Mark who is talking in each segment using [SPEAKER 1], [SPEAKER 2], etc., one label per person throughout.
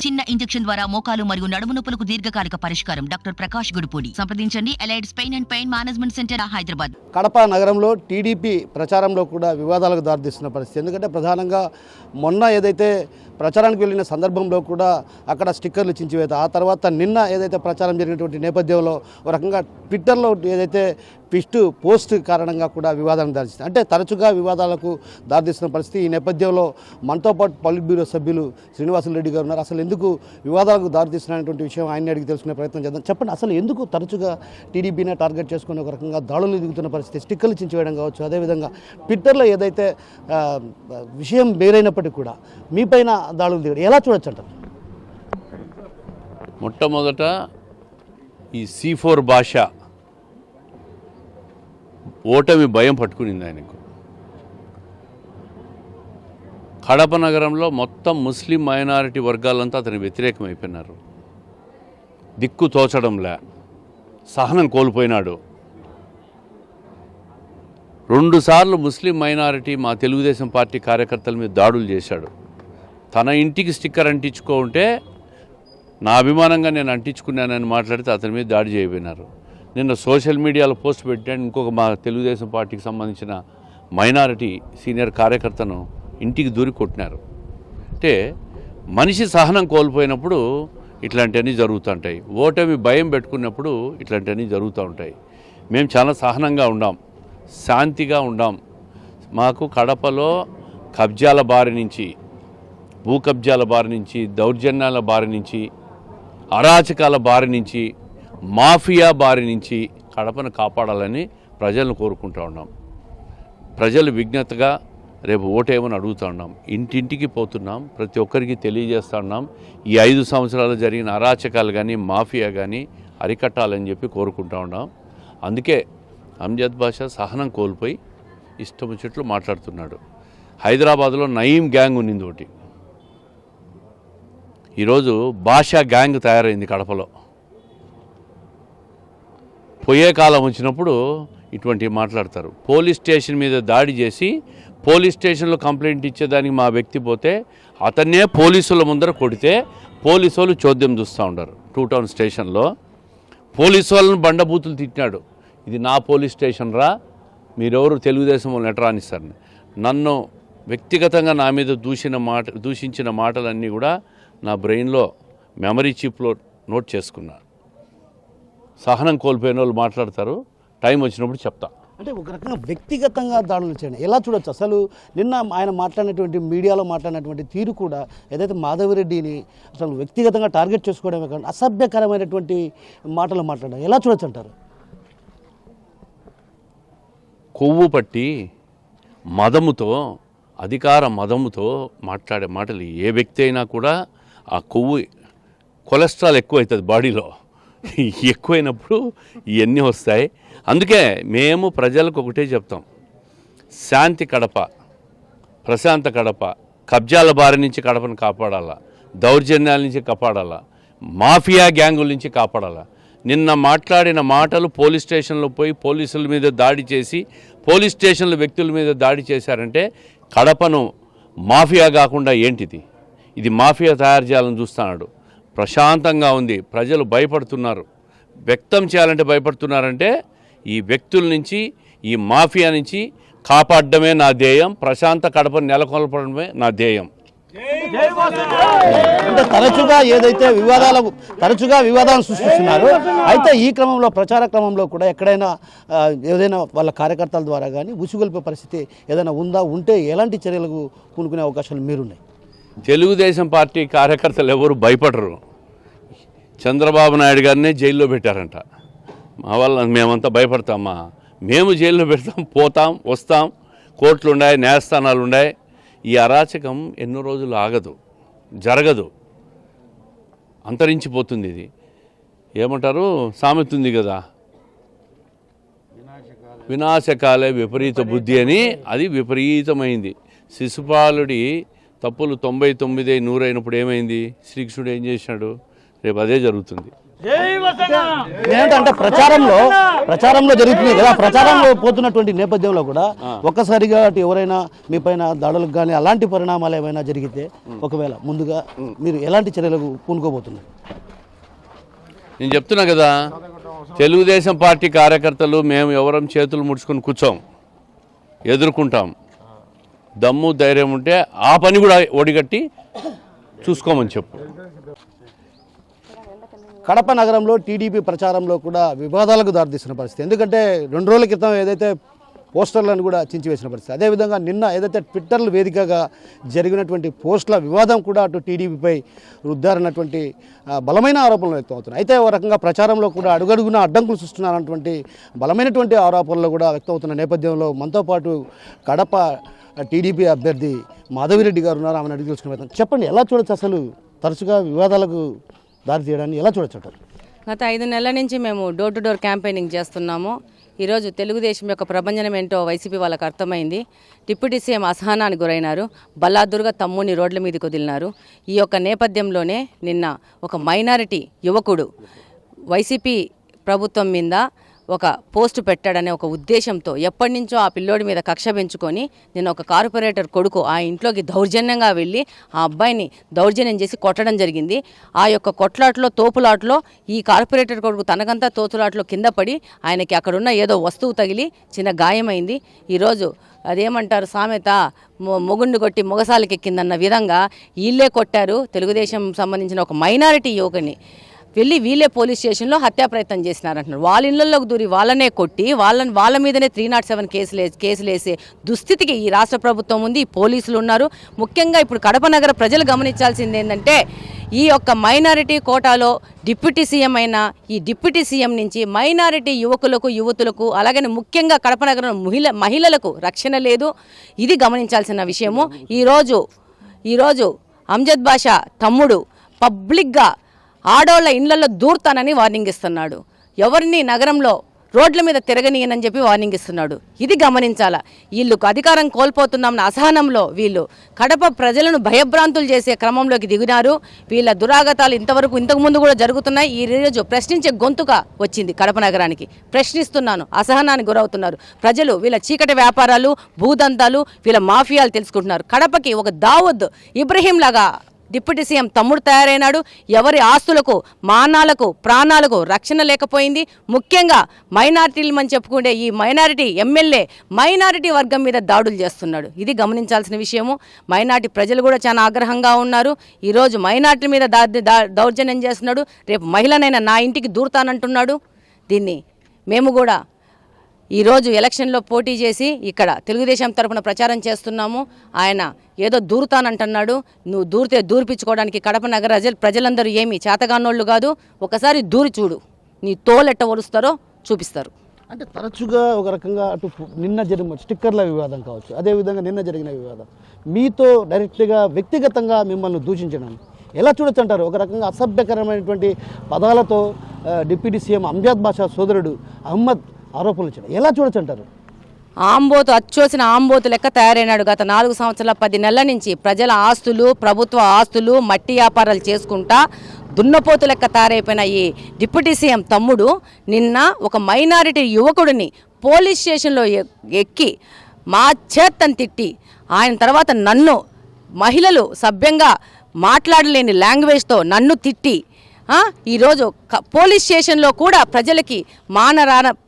[SPEAKER 1] చిన్న ఇంజెక్షన్ ద్వారా మోకాలు మరియు నడుము నొప్పులకు దీర్ఘకాలిక పరిష్కారం. డాక్టర్ ప్రకాష్ గుడిపూడి. సంప్రదించండి. Allied's pain and pain management centre, Hyderabad.
[SPEAKER 2] Kadapa నగరంలో టీడీపీ ప్రచారంలో కూడా వివాదాలకు దారితీస్తున్న పరిస్థితి. ఎందుకంటే ప్రధానంగా మొన్న ఏదైతే ప్రచారానికి వెళ్ళిన సందర్భంలో కూడా అక్కడ స్టిక్కర్లు చించివేత, ఆ తర్వాత నిన్న ఏదైతే ప్రచారం జరిగినటువంటి నేపథ్యంలో ఒక రకంగా ట్విట్టర్లో ఏదైతే పోస్ట్ కారణంగా కూడా వివాదాలను దారిస్తుంది. అంటే తరచుగా వివాదాలకు దారితీస్తున్న పరిస్థితి. ఈ నేపథ్యంలో మనతో పాటు పొలిట్ బ్యూరో సభ్యులు శ్రీనివాసులు గారు ఉన్నారు. అసలు ఎందుకు వివాదాలకు దారితీస్తున్నటువంటి విషయం ఆయన్ని అడిగి తెలుసుకునే ప్రయత్నం చేద్దాం. చెప్పండి, అసలు ఎందుకు తరచుగా టీడీపీనే టార్గెట్ చేసుకుని ఒక రకంగా దాడులు దిగుతున్న పరిస్థితి? స్టిక్కర్లు చించివేయడం కావచ్చు, అదేవిధంగా ట్విట్టర్లో ఏదైతే విషయం వేరైనప్పటికీ కూడా మీపైన దాడులు దిగడం ఎలా చూడొచ్చు అంటారు?
[SPEAKER 3] మొట్టమొదట ఈ C4 భాష ఓటమి భయం పట్టుకునింది ఆయనకు. కడప నగరంలో మొత్తం ముస్లిం మైనారిటీ వర్గాలంతా అతని వ్యతిరేకమైపోయినారు. దిక్కు తోచడంలే, సహనం కోల్పోయినాడు. 2 సార్లు ముస్లిం మైనారిటీ మా తెలుగుదేశం పార్టీ కార్యకర్తల మీద దాడులు చేశాడు. తన ఇంటికి స్టిక్కర్ అంటించుకుంటే నా అభిమానంగా నేను అంటించుకున్నానని మాట్లాడితే అతని మీద దాడి చేయబోయినారు. నిన్న సోషల్ మీడియాలో పోస్ట్ పెట్టాను. ఇంకొక మా తెలుగుదేశం పార్టీకి సంబంధించిన మైనారిటీ సీనియర్ కార్యకర్తను ఇంటికి దూరి కొట్టినారు. అంటే మనిషి సహనం కోల్పోయినప్పుడు ఇట్లాంటివన్నీ జరుగుతుంటాయి. ఓటమి భయం పెట్టుకున్నప్పుడు ఇట్లాంటివన్నీ జరుగుతూ ఉంటాయి. మేము చాలా సహనంగా ఉండాం, శాంతిగా ఉండాం. మాకు కడపలో కబ్జాల బారి నుంచి, భూ కబ్జాల బారి నుంచి, దౌర్జన్యాల బారి నుంచి, అరాచకాల బారి నుంచి, మాఫియా బారి నుంచి కడపను కాపాడాలని ప్రజలను కోరుకుంటూ ఉన్నాం. ప్రజలు విజ్ఞతగా రేపు ఓటేమని అడుగుతూ ఉన్నాం. ఇంటింటికి పోతున్నాం, ప్రతి ఒక్కరికి తెలియజేస్తూ ఉన్నాం. ఈ 5 సంవత్సరాలు జరిగిన అరాచకాలు కానీ మాఫియా కానీ అరికట్టాలని చెప్పి కోరుకుంటూ ఉన్నాం. అందుకే అమ్జద్ బాషా సహనం కోల్పోయి ఇష్టం వచ్చినట్లు మాట్లాడుతున్నాడు. హైదరాబాద్లో నయీం గ్యాంగ్ ఉన్నింది ఒకటి, ఈరోజు భాషా గ్యాంగ్ తయారైంది కడపలో. పోయే కాలం వచ్చినప్పుడు ఇటువంటివి మాట్లాడతారు. పోలీస్ స్టేషన్ మీద దాడి చేసి పోలీస్ స్టేషన్లో కంప్లైంట్ ఇచ్చేదానికి మా వ్యక్తి పోతే అతన్నే పోలీసుల ముందర కొడితే పోలీసు వాళ్ళు చోద్యం చూస్తూ ఉంటారు. 2 టౌన్ స్టేషన్లో పోలీసు వాళ్ళని బండబూతులు తిట్టినాడు. ఇది నా పోలీస్ స్టేషన్ రా, మీరెవరు తెలుగుదేశం వాళ్ళని ఎట్లా రానిస్తారని. నన్ను వ్యక్తిగతంగా నా మీద దూషించిన మాటలన్నీ కూడా నా బ్రెయిన్లో మెమరీ చిప్లో నోట్ చేసుకున్నా. సహనం కోల్పోయిన వాళ్ళు మాట్లాడతారు, టైం వచ్చినప్పుడు చెప్తా.
[SPEAKER 2] అంటే ఒక రకంగా వ్యక్తిగతంగా దాడులు చేయండి ఎలా చూడొచ్చు? అసలు నిన్న ఆయన మాట్లాడినటువంటి మీడియాలో మాట్లాడినటువంటి తీరు కూడా ఏదైతే మాధవిరెడ్డిని అసలు వ్యక్తిగతంగా టార్గెట్ చేసుకోవడమే కాకుండా అసభ్యకరమైనటువంటి మాటలు మాట్లాడడం ఎలా చూడొచ్చు అంటారు?
[SPEAKER 3] కొవ్వు పట్టి మదముతో, అధికార మదముతో మాట్లాడే మాటలు ఏ వ్యక్తి అయినా కూడా ఆ కొవ్వు కొలెస్ట్రాల్ ఎక్కువవుతుంది బాడీలో. ఎక్కువైనప్పుడు ఇవన్నీ వస్తాయి. అందుకే మేము ప్రజలకు ఒకటే చెప్తాం, శాంతి కడప, ప్రశాంత కడప, కబ్జాల బారి నుంచి కడపను కాపాడాలా, దౌర్జన్యాల నుంచి కాపాడాలా, మాఫియా గ్యాంగుల నుంచి కాపాడాలా. నిన్న మాట్లాడిన మాటలు పోలీస్ స్టేషన్లో పోయి పోలీసుల మీద దాడి చేసి పోలీస్ స్టేషన్ల వ్యక్తుల మీద దాడి చేశారంటే కడపను మాఫియా కాకుండా ఏంటిది? ఇది మాఫియా తయారు చేయాలని చూస్తున్నాడు. ప్రశాంతంగా ఉంది, ప్రజలు భయపడుతున్నారు. వ్యక్తం చేయాలంటే భయపడుతున్నారంటే ఈ వ్యక్తుల నుంచి, ఈ మాఫియా నుంచి కాపాడడమే నా ధ్యేయం. ప్రశాంత కడపను నెలకొల్పడమే నా ధ్యేయం.
[SPEAKER 2] అంటే తరచుగా వివాదాలను సృష్టిస్తున్నారు. అయితే ఈ క్రమంలో, ప్రచార క్రమంలో కూడా ఎక్కడైనా ఏదైనా వాళ్ళ కార్యకర్తల ద్వారా కానీ ఉసుగొల్పే పరిస్థితి ఏదైనా ఉంటే ఎలాంటి చర్యలకు పూనుకునే అవకాశాలు మీరున్నాయి?
[SPEAKER 3] తెలుగుదేశం పార్టీ కార్యకర్తలు ఎవరు భయపడరు. చంద్రబాబు నాయుడు గారినే జైల్లో పెట్టారంట. మా వల్ల మేమంతా భయపడతామా? మేము జైల్లో పెడతాం, పోతాం, వస్తాం. కోర్టులు ఉన్నాయి, న్యాయస్థానాలు ఉన్నాయి. ఈ అరాచకం ఎన్నో రోజులు ఆగదు, జరగదు, అంతరించిపోతుంది. ఇది ఏమంటారు, సామెత ఉంది కదా, వినాశకాలే విపరీత బుద్ధి అని. అది విపరీతమైంది. శిశుపాలుడి తప్పులు 99 100 అయినప్పుడు ఏమైంది? శ్రీకృష్ణుడు ఏం చేశాడు? రేపు అదే జరుగుతుంది.
[SPEAKER 2] ఏంటంటే ప్రచారంలో జరుగుతుంది కదా, ప్రచారంలో పోతున్నటువంటి నేపథ్యంలో కూడా ఒక్కసారిగా అటు ఎవరైనా మీ పైన దాడులకు కానీ అలాంటి పరిణామాలు ఏమైనా జరిగితే ఒకవేళ ముందుగా మీరు ఎలాంటి చర్యలకు పూనుకోబోతున్నారు?
[SPEAKER 3] నేను చెప్తున్నా కదా, తెలుగుదేశం పార్టీ కార్యకర్తలు మేము ఎవరం చేతులు ముడుచుకొని కూర్చోం, ఎదుర్కొంటాం. దమ్ము ధైర్యం ఉంటే ఆ పని కూడా ఒడిగట్టి చూసుకోమని చెప్పు.
[SPEAKER 2] కడప నగరంలో టీడీపీ ప్రచారంలో కూడా వివాదాలకు దారితీసిన పరిస్థితి. ఎందుకంటే 2 రోజుల క్రితం ఏదైతే పోస్టర్లను కూడా చించివేసిన పరిస్థితి, అదేవిధంగా నిన్న ఏదైతే ట్విట్టర్ల వేదికగా జరిగినటువంటి పోస్టుల వివాదం కూడా అటు టీడీపీపై రుద్దారన్నటువంటి బలమైన ఆరోపణలు వ్యక్తమవుతున్నాయి. అయితే ఓ రకంగా ప్రచారంలో కూడా అడుగడుగున అడ్డంకులు సృష్టిస్తున్నారన్నటువంటి బలమైనటువంటి ఆరోపణలు కూడా వ్యక్తమవుతున్న నేపథ్యంలో మనతో పాటు కడప టీడీపీ అభ్యర్థి మాధవిరెడ్డి గారు ఉన్నారు. ఆమెను అడిగి తెలుసుకునే ప్రయత్నం. చెప్పండి, ఎలా చూడొచ్చు అసలు తరచుగా వివాదాలకు దారి తీయడాన్ని ఎలా చూడొచ్చు?
[SPEAKER 4] గత 5 నెలల నుంచి మేము డోర్ టు డోర్ క్యాంపెయినింగ్ చేస్తున్నాము. ఈరోజు తెలుగుదేశం యొక్క ప్రభంజనం ఏంటో వైసీపీ వాళ్ళకి అర్థమైంది. డిప్యూటీ సీఎం అసహనానికి గురైనారు. బల్లాదుర్గ తమ్ముని రోడ్ల మీదకి వదిలినారు. ఈ యొక్క నేపథ్యంలోనే నిన్న ఒక మైనారిటీ యువకుడు వైసీపీ ప్రభుత్వం మీద ఒక పోస్టు పెట్టాడనే ఒక ఉద్దేశంతో ఎప్పటి నుంచో ఆ పిల్లోడి మీద కక్ష పెంచుకొని నిన్న ఒక కార్పొరేటర్ కొడుకు ఆ ఇంట్లోకి దౌర్జన్యంగా వెళ్ళి ఆ అబ్బాయిని దౌర్జన్యం చేసి కొట్టడం జరిగింది. ఆ యొక్క కొట్లాట్లో తోపులాట్లో ఈ కార్పొరేటర్ కొడుకు తనకంతా తోపులాట్లో కింద పడి ఆయనకి అక్కడున్న ఏదో వస్తువు తగిలి చిన్న గాయమైంది. ఈరోజు అదేమంటారు సామెత, మొగుండు కొట్టి మొగసాలకెక్కిందన్న విధంగా వీళ్ళే కొట్టారు తెలుగుదేశం సంబంధించిన ఒక మైనారిటీ యువకుని. వెళ్ళి వీళ్ళే పోలీస్ స్టేషన్లో హత్యా ప్రయత్నం చేసినారంటున్నారు. వాళ్ళ ఇళ్లలోకి దూరి వాళ్ళనే కొట్టి వాళ్ళ మీదనే 307 కేసులు వేసే దుస్థితికి ఈ రాష్ట్ర ప్రభుత్వం ఉంది, ఈ పోలీసులు ఉన్నారు. ముఖ్యంగా ఇప్పుడు కడప నగర ప్రజలు గమనించాల్సింది ఏంటంటే ఈ యొక్క మైనారిటీ కోటాలో డిప్యూటీ సీఎం అయిన ఈ డిప్యూటీ సీఎం నుంచి మైనారిటీ యువతులకు అలాగనే ముఖ్యంగా కడప నగరం మహిళలకు రక్షణ లేదు. ఇది గమనించాల్సిన విషయము. ఈరోజు అంజద్ బాషా తమ్ముడు పబ్లిక్గా ఆడోళ్ల ఇళ్లలో దూర్తానని వార్నింగ్ ఇస్తున్నాడు. ఎవరిని నగరంలో రోడ్ల మీద తిరగనీయనని చెప్పి వార్నింగ్ ఇస్తున్నాడు. ఇది గమనించాలా. వీళ్ళు అధికారం కోల్పోతున్నామన్న అసహనంలో వీళ్ళు కడప ప్రజలను భయభ్రాంతులు చేసే క్రమంలోకి దిగినారు. వీళ్ళ దురాగతాలు ఇంతకుముందు కూడా జరుగుతున్నాయి. ఈ రోజు ప్రశ్నించే గొంతుగా వచ్చింది కడప నగరానికి. ప్రశ్నిస్తున్నాను, అసహనానికి గురవుతున్నారు ప్రజలు. వీళ్ళ చీకటి వ్యాపారాలు, భూదంతాలు, వీళ్ళ మాఫియాలు తెలుసుకుంటున్నారు. కడపకి ఒక దావూద్ ఇబ్రహీం లాగా డిప్యూటీ సీఎం తమ్ముడు తయారైనాడు. ఎవరి ఆస్తులకు, మానాలకు, ప్రాణాలకు రక్షణ లేకపోయింది. ముఖ్యంగా మైనారిటీలమని చెప్పుకుంటే ఈ మైనారిటీ ఎమ్మెల్యే మైనారిటీ వర్గం మీద దాడులు చేస్తున్నాడు. ఇది గమనించాల్సిన విషయము. మైనారిటీ ప్రజలు కూడా చాలా ఆగ్రహంగా ఉన్నారు. ఈరోజు మైనారిటీ మీద దౌర్జన్యం చేస్తున్నాడు. రేపు మహిళనైనా నా ఇంటికి దూరుతానంటున్నాడు. దీన్ని మేము కూడా ఈరోజు ఎలక్షన్లో పోటీ చేసి ఇక్కడ తెలుగుదేశం తరఫున ప్రచారం చేస్తున్నాము. ఆయన ఏదో దూరుతానంటున్నాడు. నువ్వు దూరిపించుకోవడానికి కడప నగర ప్రజలందరూ ఏమీ చేతగానోళ్ళు కాదు. ఒకసారి దూరి చూడు, నీ తోలెట్ట ఒలుస్తారో చూపిస్తారు.
[SPEAKER 2] అంటే తరచుగా ఒక రకంగా అటు నిన్న జరిగిన స్టిక్కర్ల వివాదం కావచ్చు, అదేవిధంగా నిన్న జరిగిన వివాదం మీతో డైరెక్ట్గా వ్యక్తిగతంగా మిమ్మల్ని దూషించడం ఎలా చూడొచ్చు అంటారు? ఒక రకంగా అసభ్యకరమైనటువంటి పదాలతో డిప్యూటీ సీఎం అంజద్ బాషా సోదరుడు అహ్మద్ ఆరోపణలు చేయడం ఎలా చూడొచ్చు అంటారు?
[SPEAKER 4] అచ్చోసిన ఆంబోతు లెక్క తయారైనాడు. గత 4 సంవత్సరాల 10 నెలల నుంచి ప్రజల ఆస్తులు, ప్రభుత్వ ఆస్తులు, మట్టి వ్యాపారాలు చేసుకుంటా దున్నపోతు లెక్క తయారైపోయిన ఈ డిప్యూటీ సీఎం తమ్ముడు నిన్న ఒక మైనారిటీ యువకుడిని పోలీస్ స్టేషన్లో ఎక్కి మా చేత్తని తిట్టి, ఆయన తర్వాత నన్ను మహిళలు సభ్యంగా మాట్లాడలేని లాంగ్వేజ్తో నన్ను తిట్టి ఈరోజు పోలీస్ స్టేషన్లో కూడా ప్రజలకి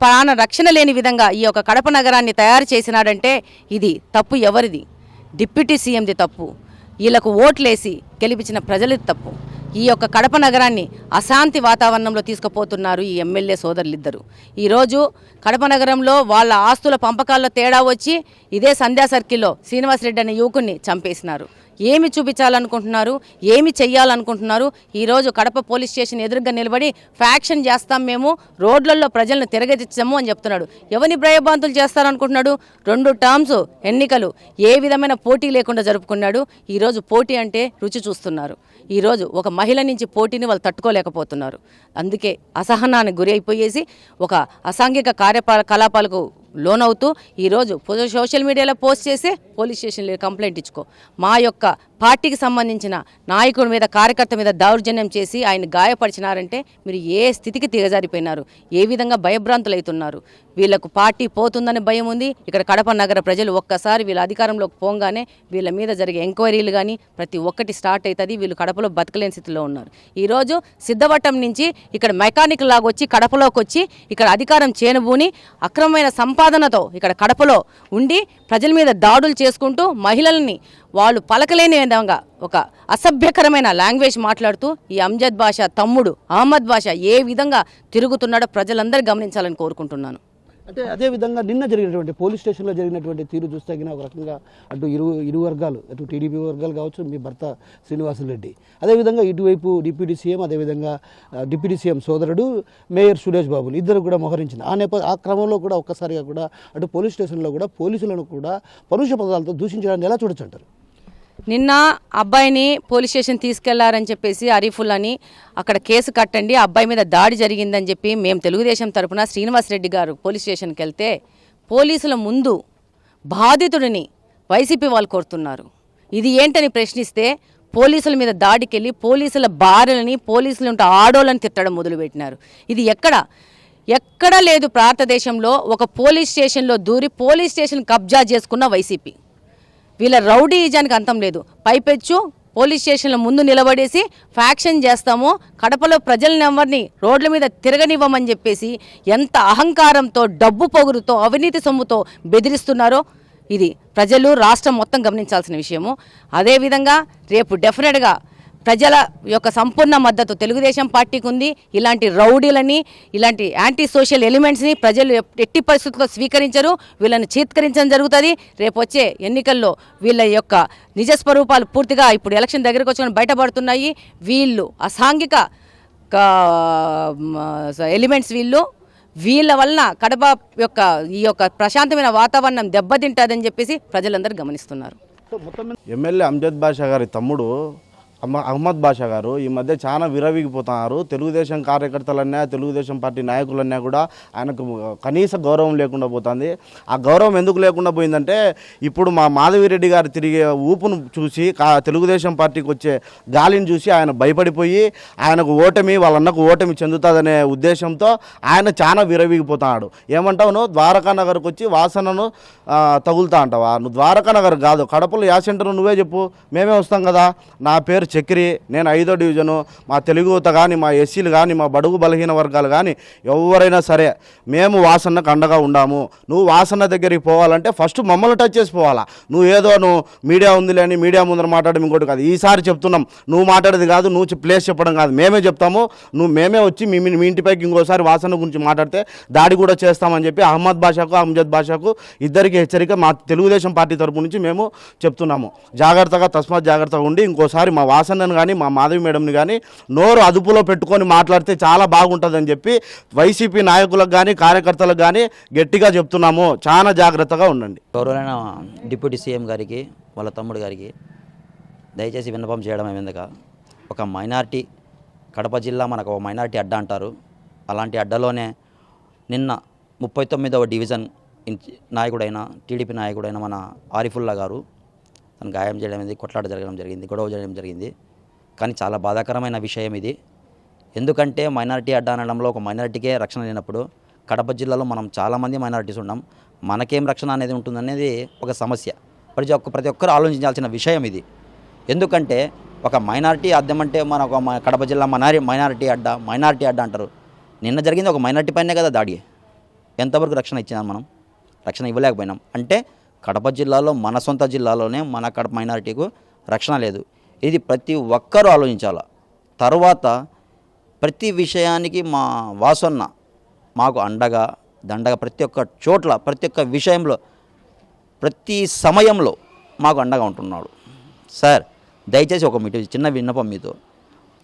[SPEAKER 4] ప్రాణ రక్షణ లేని విధంగా ఈ యొక్క కడప నగరాన్ని తయారు చేసినాడంటే ఇది తప్పు ఎవరిది? డిప్యూటీ సీఎంది తప్పు. వీళ్ళకు ఓట్లేసి గెలిపించిన ప్రజలది తప్పు. ఈ యొక్క కడప నగరాన్ని అశాంతి వాతావరణంలో తీసుకుపోతున్నారు ఈ ఎమ్మెల్యే సోదరులిద్దరు. ఈరోజు కడప నగరంలో వాళ్ళ ఆస్తుల పంపకాల్లో తేడా వచ్చి ఇదే సంధ్యా సర్కిల్లో శ్రీనివాసరెడ్డి అనే యువకుడిని చంపేసినారు. ఏమి చూపించాలనుకుంటున్నారు, ఏమి చెయ్యాలనుకుంటున్నారు? ఈరోజు కడప పోలీస్ స్టేషన్ ఎదురుగా నిలబడి ఫ్యాక్షన్ చేస్తాం, మేము రోడ్లలో ప్రజలను తిరగతిచ్చాము అని చెప్తున్నాడు. ఎవరిని భయభ్రాంతులు చేస్తారనుకుంటున్నాడు? 2 టర్మ్స్ ఎన్నికలు ఏ విధమైన పోటీ లేకుండా జరుపుకున్నాడు. ఈరోజు పోటీ అంటే రుచి చూస్తున్నారు. ఈరోజు ఒక మహిళ నుంచి పోటీని వాళ్ళు తట్టుకోలేకపోతున్నారు. అందుకే అసహనానికి గురి అయిపోయేసి ఒక అసాంఘిక కార్యకలాపాలకు లోనవుతూ ఈరోజు సోషల్ మీడియాలో పోస్ట్ చేసి పోలీస్ స్టేషన్లో కంప్లైంట్ ఇచ్చుకో. మా యొక్క పార్టీకి సంబంధించిన నాయకుడి మీద కార్యకర్త మీద దౌర్జన్యం చేసి ఆయన గాయపరిచినారంటే మీరు ఏ స్థితికి దిగజారిపోయినారు, ఏ విధంగా భయభ్రాంతులవుతున్నారు. వీళ్ళకు పార్టీ పోతుందని భయం ఉంది. ఇక్కడ కడప నగర ప్రజలు ఒక్కసారి వీళ్ళ అధికారంలోకి పోగానే వీళ్ళ మీద జరిగే ఎంక్వైరీలు కానీ ప్రతి ఒక్కటి స్టార్ట్ అవుతుంది. వీళ్ళు కడపలో బతకలేని స్థితిలో ఉన్నారు. ఈరోజు సిద్ధవటం నుంచి ఇక్కడ మెకానిక్ లాగా వచ్చి కడపలోకి వచ్చి ఇక్కడ అధికారం చేనుబూని అక్రమమైన సంపాదనతో ఇక్కడ కడపలో ఉండి ప్రజల మీద దాడులు చేసుకుంటూ మహిళల్ని వాళ్ళు పలకలేని విధంగా ఒక అసభ్యకరమైన లాంగ్వేజ్ మాట్లాడుతూ ఈ అంజద్ బాషా తమ్ముడు అహ్మద్ బాషా ఏ విధంగా తిరుగుతున్నాడో ప్రజలందరూ గమనించాలని కోరుకుంటున్నాను.
[SPEAKER 2] అంటే అదేవిధంగా నిన్న జరిగినటువంటి పోలీస్ స్టేషన్లో జరిగినటువంటి తీరు చూస్తే ఒక రకంగా అటు ఇరు వర్గాలు, అటు టీడీపీ వర్గాలు కావచ్చు, మీ భర్త శ్రీనివాసులరెడ్డి, అదేవిధంగా ఇటువైపు డిప్యూటీ సీఎం, అదేవిధంగా డిప్యూటీ సీఎం సోదరుడు మేయర్ సురేష్ బాబులు ఇద్దరు కూడా మోహరించిన ఆ క్రమంలో కూడా ఒక్కసారిగా కూడా అటు పోలీస్ స్టేషన్లో కూడా పోలీసులను కూడా పరుష పదాలతో దూషించడాన్ని ఎలా చూడొచ్చు అంటారు?
[SPEAKER 4] నిన్న అబ్బాయిని పోలీస్ స్టేషన్ తీసుకెళ్లారని చెప్పేసి అరీఫుల్ అని అక్కడ కేసు కట్టండి, అబ్బాయి మీద దాడి జరిగిందని చెప్పి మేము తెలుగుదేశం తరపున శ్రీనివాసరెడ్డి గారు పోలీస్ స్టేషన్కి వెళ్తే పోలీసుల ముందు బాధితుడిని వైసీపీ వాళ్ళు కోరుతున్నారు. ఇది ఏంటని ప్రశ్నిస్తే పోలీసుల మీద దాడికి వెళ్ళి పోలీసుల భార్యలని, పోలీసులు ఉంటే ఆడోళ్ళని తిట్టడం మొదలుపెట్టినారు. ఇది ఎక్కడ లేదు భారతదేశంలో. ఒక పోలీస్ స్టేషన్లో దూరి పోలీస్ స్టేషన్ కబ్జా చేసుకున్న వైసీపీ. వీళ్ళ రౌడీజానికి అంతం లేదు. పైపెచ్చు పోలీస్ స్టేషన్ల ముందు నిలబడేసి ఫ్యాక్షన్ చేస్తాము, కడపలో ప్రజలను ఎవరిని రోడ్ల మీద తిరగనివ్వమని చెప్పేసి ఎంత అహంకారంతో, డబ్బు పొగురుతో, అవినీతి సొమ్ముతో బెదిరిస్తున్నారో ఇది ప్రజలు, రాష్ట్రం మొత్తం గమనించాల్సిన విషయము. అదేవిధంగా రేపు డెఫినెట్గా ప్రజల యొక్క సంపూర్ణ మద్దతు తెలుగుదేశం పార్టీకి ఉంది. ఇలాంటి రౌడీలని, ఇలాంటి యాంటీ సోషల్ ఎలిమెంట్స్ని ప్రజలు ఎట్టి పరిస్థితుల్లో స్వీకరించరు. వీళ్ళని చీత్కరించడం జరుగుతుంది. రేపు వచ్చే ఎన్నికల్లో వీళ్ళ యొక్క నిజస్వరూపాలు పూర్తిగా ఇప్పుడు ఎలక్షన్ దగ్గరకు వచ్చి బయటపడుతున్నాయి. వీళ్ళు అసాంఘిక ఎలిమెంట్స్ వీళ్ళ వలన కడప యొక్క ఈ యొక్క ప్రశాంతమైన వాతావరణం దెబ్బతింటుందని చెప్పేసి ప్రజలందరూ గమనిస్తున్నారు.
[SPEAKER 5] ఎమ్మెల్యే అంజద్ బాషా గారి తమ్ముడు అహ్మద్ బాషా గారు ఈ మధ్య చాలా విరవిగిపోతున్నారు. తెలుగుదేశం కార్యకర్తలన్నా, తెలుగుదేశం పార్టీ నాయకులన్నా కూడా ఆయనకు కనీస గౌరవం లేకుండా పోతుంది. ఆ గౌరవం ఎందుకు లేకుండా పోయిందంటే ఇప్పుడు మా మాధవిరెడ్డి గారు తిరిగే ఊపును చూసి, తెలుగుదేశం పార్టీకి వచ్చే గాలిని చూసి ఆయన భయపడిపోయి ఆయనకు ఓటమి, వాళ్ళన్నకు ఓటమి చెందుతుందనే ఉద్దేశంతో ఆయన చాలా విరవిగిపోతున్నాడు. ఏమంటావు, నువ్వు ద్వారకా నగర్కి వచ్చి వాసనను తగులుతా అంటావా? నువ్వు ద్వారకా నగర్ కాదు, కడపలో యా సెంటర్ నువ్వే చెప్పు, మేమే వస్తాం కదా. నా పేరు చక్రి, నేను 5వ డివిజను. మా తెలుగుత కానీ, మా ఎస్సీలు కానీ, మా బడుగు బలహీన వర్గాలు కానీ ఎవరైనా సరే మేము వాసన్నకు అండగా ఉండాము. నువ్వు వాసన్న దగ్గరికి పోవాలంటే ఫస్ట్ మమ్మల్ని టచ్ చేసి పోవాలా. నువ్వు మీడియా ఉందిలే అని మీడియా ముందర మాట్లాడడం ఇంకోటి కాదు. ఈసారి చెప్తున్నాం, నువ్వు మాట్లాడేది కాదు, నువ్వు ప్లేస్ చెప్పడం కాదు, మేమే చెప్తాము. మేమే వచ్చి మీ ఇంటిపైకి ఇంకోసారి వాసన్న గురించి మాట్లాడితే దాడి కూడా చేస్తామని చెప్పి అహ్మద్ బాషాకు, అంజద్ బాషాకు ఇద్దరికి హెచ్చరిక మా తెలుగుదేశం పార్టీ తరపు నుంచి మేము చెప్తున్నాము. జాగ్రత్తగా, తస్మాత్ జాగ్రత్తగా ఉండి ఇంకోసారి మా వాసన్నను కానీ, మా మాధవి మేడంని కానీ నోరు అదుపులో పెట్టుకొని మాట్లాడితే చాలా బాగుంటుందని చెప్పి వైసీపీ నాయకులకు కానీ, కార్యకర్తలకు కానీ గట్టిగా చెప్తున్నాము. చాలా జాగ్రత్తగా ఉండండి.
[SPEAKER 6] గౌరవమైన డిప్యూటీ సీఎం గారికి, వాళ్ళ తమ్ముడు గారికి దయచేసి విన్నపం చేయడం ఏమిందక, ఒక మైనార్టీ, కడప జిల్లా మనకు ఒక మైనార్టీ అడ్డా అంటారు. అలాంటి అడ్డలోనే నిన్న 39వ డివిజన్ నాయకుడైన, టీడీపీ నాయకుడైన మన ఆరిఫుల్లా గారు తను గాయం చేయడం, కొట్లాట జరగడం జరిగింది, గొడవ చేయడం జరిగింది. కానీ చాలా బాధాకరమైన విషయం ఇది. ఎందుకంటే మైనారిటీ అడ్డా అనడంలో ఒక మైనారిటీకే రక్షణ లేనప్పుడు కడప జిల్లాలో మనం చాలామంది మైనారిటీస్ ఉన్నాం, మనకేం రక్షణ అనేది ఉంటుందనేది ఒక సమస్య. ప్రతి ఒక్కరు ఆలోచించాల్సిన విషయం ఇది. ఎందుకంటే ఒక మైనారిటీ అద్దం అంటే మన ఒక కడప జిల్లా మైనారిటీ అడ్డా అంటారు. నిన్న జరిగింది ఒక మైనారిటీ పైనే కదా దాడి. ఎంతవరకు రక్షణ ఇచ్చినాం మనం? రక్షణ ఇవ్వలేకపోయినాం. అంటే కడప జిల్లాలో, మన సొంత జిల్లాలోనే మన కడప మైనారిటీకు రక్షణ లేదు. ఇది ప్రతి ఒక్కరూ ఆలోచించాలి. తర్వాత ప్రతి విషయానికి మా వాసన్న మాకు అండగా, దండగా, ప్రతి ఒక్క చోట్ల, ప్రతి ఒక్క విషయంలో, ప్రతి సమయంలో మాకు అండగా ఉంటున్నాడు. సార్ దయచేసి ఒక చిన్న విన్నపం మీతో,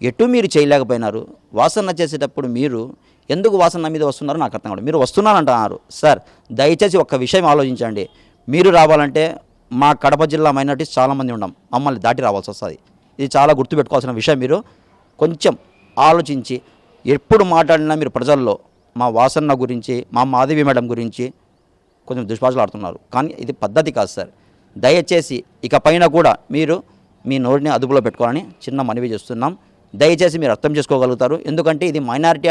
[SPEAKER 6] ఎటు మీరు చేయలేకపోయినారు, వాసన్న చేసేటప్పుడు మీరు ఎందుకు వాసన్న మీద వస్తున్నారో నాకు అర్థం కాదు. మీరు వస్తున్నారంటున్నారు సార్, దయచేసి ఒక్క విషయం ఆలోచించండి. మీరు రావాలంటే మా కడప జిల్లా మైనారిటీస్ చాలామంది ఉన్నాం, మమ్మల్ని దాటి రావాల్సి వస్తుంది. ఇది చాలా గుర్తుపెట్టుకోవాల్సిన విషయం. మీరు కొంచెం ఆలోచించి ఎప్పుడు మాట్లాడినా మీరు ప్రజల్లో మా వాసన్న గురించి, మా మాధవి మేడం గురించి కొంచెం దుష్పాషలు ఆడుతున్నారు. కానీ ఇది పద్ధతి కాదు సార్. దయచేసి ఇక పైన కూడా మీరు మీ నోటిని అదుపులో పెట్టుకోవాలని చిన్న మనవి చేస్తున్నాం. దయచేసి మీరు అర్థం చేసుకోగలుగుతారు. ఎందుకంటే ఇది మైనారిటీ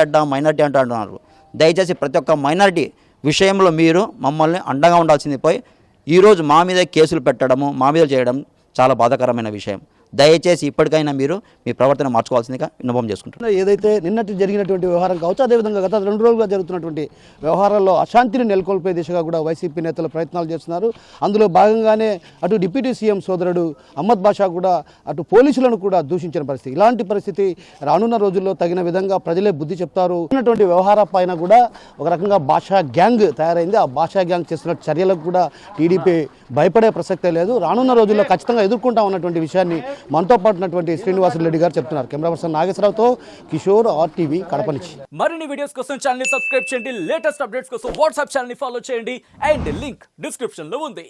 [SPEAKER 6] అంటున్నారు. దయచేసి ప్రతి ఒక్క మైనారిటీ విషయంలో మీరు మమ్మల్ని అండగా ఉండాల్సింది పోయి ఈరోజు మా మీద కేసులు పెట్టడము, మా మీద చేయడం చాలా బాధాకరమైన విషయం. దయచేసి ఇప్పటికైనా మీరు మీ ప్రవర్తన మార్చుకోవాల్సిందిగా విన్నపం చేసుకుంటున్నాను.
[SPEAKER 2] ఏదైతే నిన్నటి జరిగినటువంటి వ్యవహారం కావచ్చు, అదేవిధంగా గత 2 రోజులుగా జరుగుతున్నటువంటి వ్యవహారాల్లో అశాంతిని నెలకొల్పే దిశగా కూడా వైసీపీ నేతలు ప్రయత్నాలు చేస్తున్నారు. అందులో భాగంగానే అటు డిప్యూటీ సీఎం సోదరుడు అహ్మద్ బాషా కూడా అటు పోలీసులను కూడా దూషించిన పరిస్థితి. ఇలాంటి పరిస్థితి రానున్న రోజుల్లో తగిన విధంగా ప్రజలే బుద్ధి చెప్తారు. ఉన్నటువంటి వ్యవహార పైన కూడా ఒక రకంగా భాషా గ్యాంగ్ తయారైంది. ఆ భాషా గ్యాంగ్ చేస్తున్న చర్యలకు కూడా టీడీపీ భయపడే ప్రసక్తే లేదు. రానున్న రోజుల్లో ఖచ్చితంగా ఎదుర్కొంటా ఉన్నటువంటి విషయాన్ని మనతో పాటు ఉన్నటువంటి శ్రీనివాసరెడ్డి గారు చెప్తున్నారు. కెమెరా పర్సన్ నాగేశ్వరరావుతో కిషోర్, RTV, కడప నుంచి.
[SPEAKER 7] మరిన్ని వీడియోస్ కోసం ఛానల్ ని సబ్స్క్రైబ్ చేయండి. లేటెస్ట్ అప్డేట్స్ కోసం వాట్సాప్ ఛానల్ ని ఫాలో చేయండి. అండ్ లింక్ డిస్క్రిప్షన్ లో ఉంది.